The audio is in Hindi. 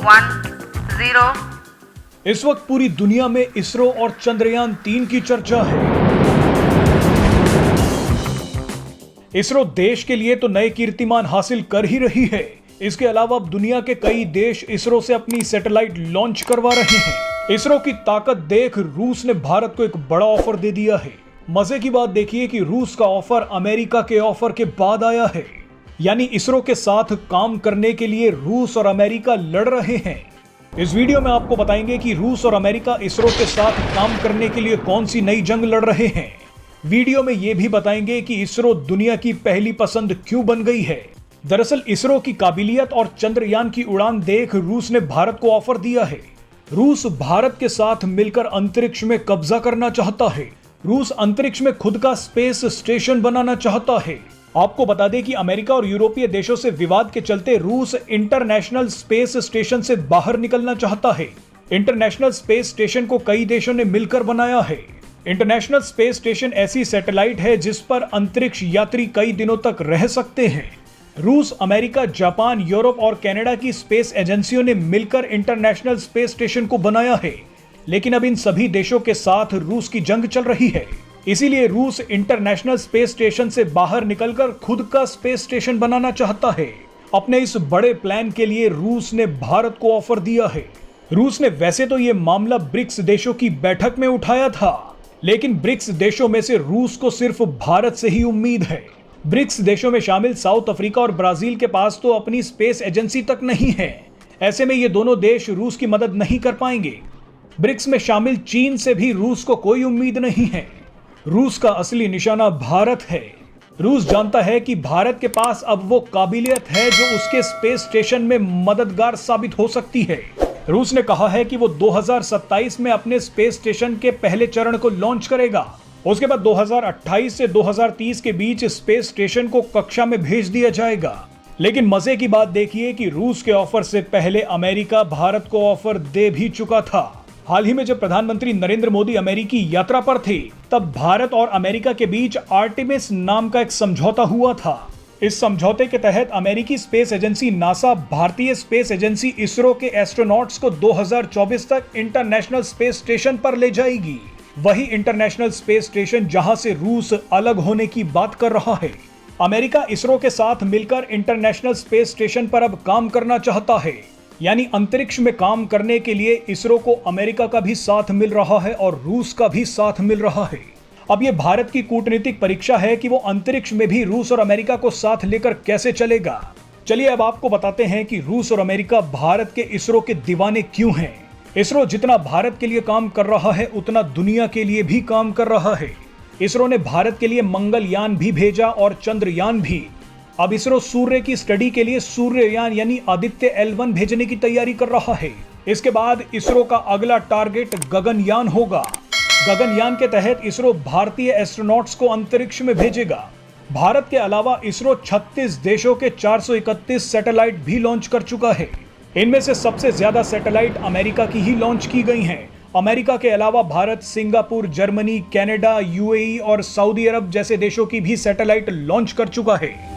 1 0। इस वक्त पूरी दुनिया में इसरो और चंद्रयान-3 की चर्चा है। इसरो देश के लिए तो नए कीर्तिमान हासिल कर ही रही है। इसके अलावा अब दुनिया के कई देश इसरो से अपनी सैटेलाइट लॉन्च करवा रहे हैं। इसरो की ताकत देख रूस ने भारत को एक बड़ा ऑफर दे दिया है। मजे की बात देखिए कि रूस का ऑफर अमेरिका के ऑफर के बाद आया है। यानी इसरो के साथ काम करने के लिए रूस और अमेरिका लड़ रहे हैं। इस वीडियो में आपको बताएंगे कि रूस और अमेरिका इसरो के साथ काम करने के लिए कौन सी नई जंग लड़ रहे हैं। वीडियो में यह भी बताएंगे कि इसरो दुनिया की पहली पसंद क्यों बन गई है। दरअसल इसरो की काबिलियत और चंद्रयान की उड़ान देख रूस ने भारत को ऑफर दिया है। रूस भारत के साथ मिलकर अंतरिक्ष में कब्जा करना चाहता है। रूस अंतरिक्ष में खुद का स्पेस स्टेशन बनाना चाहता है। आपको बता दें कि अमेरिका और यूरोपीय देशों से विवाद के चलते रूस इंटरनेशनल स्पेस स्टेशन से बाहर निकलना चाहता है। इंटरनेशनल स्पेस स्टेशन को कई देशों ने मिलकर बनाया है। इंटरनेशनल स्पेस स्टेशन ऐसी सैटेलाइट है जिस पर अंतरिक्ष यात्री कई दिनों तक रह सकते हैं। रूस, अमेरिका, जापान, यूरोप और कनाडा की स्पेस एजेंसियों ने मिलकर इंटरनेशनल स्पेस स्टेशन को बनाया है। लेकिन अब इन सभी देशों के साथ रूस की जंग चल रही है। इसीलिए रूस इंटरनेशनल स्पेस स्टेशन से बाहर निकलकर खुद का स्पेस स्टेशन बनाना चाहता है। अपने इस बड़े प्लान के लिए रूस ने भारत को ऑफर दिया है। रूस ने वैसे तो ये मामला ब्रिक्स देशों की बैठक में उठाया था, लेकिन ब्रिक्स देशों में से रूस को सिर्फ भारत से ही उम्मीद है। ब्रिक्स देशों में शामिल साउथ अफ्रीका और ब्राजील के पास तो अपनी स्पेस एजेंसी तक नहीं है। ऐसे में ये दोनों देश रूस की मदद नहीं कर पाएंगे। ब्रिक्स में शामिल चीन से भी रूस को कोई उम्मीद नहीं है। रूस का असली निशाना भारत है। रूस जानता है कि भारत के पास अब वो काबिलियत है जो उसके स्पेस स्टेशन में मददगार साबित हो सकती है। रूस ने कहा है कि वो 2027 में अपने स्पेस स्टेशन के पहले चरण को लॉन्च करेगा। उसके बाद 2028 से 2030 के बीच स्पेस स्टेशन को कक्षा में भेज दिया जाएगा। लेकिन मजे की बात देखिए कि रूस के ऑफर से पहले अमेरिका भारत को ऑफर दे भी चुका था। हाल ही में जब प्रधानमंत्री नरेंद्र मोदी अमेरिकी यात्रा पर थे, तब भारत और अमेरिका के बीच आर्टेमिस नाम का एक समझौता हुआ था। इस समझौते के तहत अमेरिकी स्पेस एजेंसी नासा भारतीय स्पेस एजेंसी इसरो के एस्ट्रोनॉट्स को 2024 तक इंटरनेशनल स्पेस स्टेशन पर ले जाएगी। वही इंटरनेशनल स्पेस स्टेशन जहां से रूस अलग होने की बात कर रहा है। अमेरिका इसरो के साथ मिलकर इंटरनेशनल स्पेस स्टेशन पर अब काम करना चाहता है। यानी अंतरिक्ष में काम करने के लिए इसरो को अमेरिका का भी साथ मिल रहा है और रूस का भी साथ मिल रहा है। अब ये भारत की कूटनीतिक परीक्षा है कि वो अंतरिक्ष में भी रूस और अमेरिका को साथ लेकर कैसे चलेगा। चलिए अब आपको बताते हैं कि रूस और अमेरिका भारत के इसरो के दीवाने क्यों हैं। इसरो जितना भारत के लिए काम कर रहा है उतना दुनिया के लिए भी काम कर रहा है। इसरो ने भारत के लिए मंगलयान भी भेजा और चंद्रयान भी। अब इसरो सूर्य की स्टडी के लिए सूर्ययान यानी आदित्य L1 भेजने की तैयारी कर रहा है। इसके बाद इसरो का अगला टारगेट गगनयान होगा। गगनयान के तहत इसरो भारतीय एस्ट्रोनॉट्स को अंतरिक्ष में भेजेगा। भारत के अलावा इसरो 36 देशों के 431 सैटेलाइट भी लॉन्च कर चुका है। इनमें से सबसे ज्यादा सैटेलाइट अमेरिका की ही लॉन्च की गई हैं। अमेरिका के अलावा Bharat, Singapore, Germany, Canada, UAE और सऊदी अरब जैसे देशों की भी सैटेलाइट लॉन्च कर चुका है।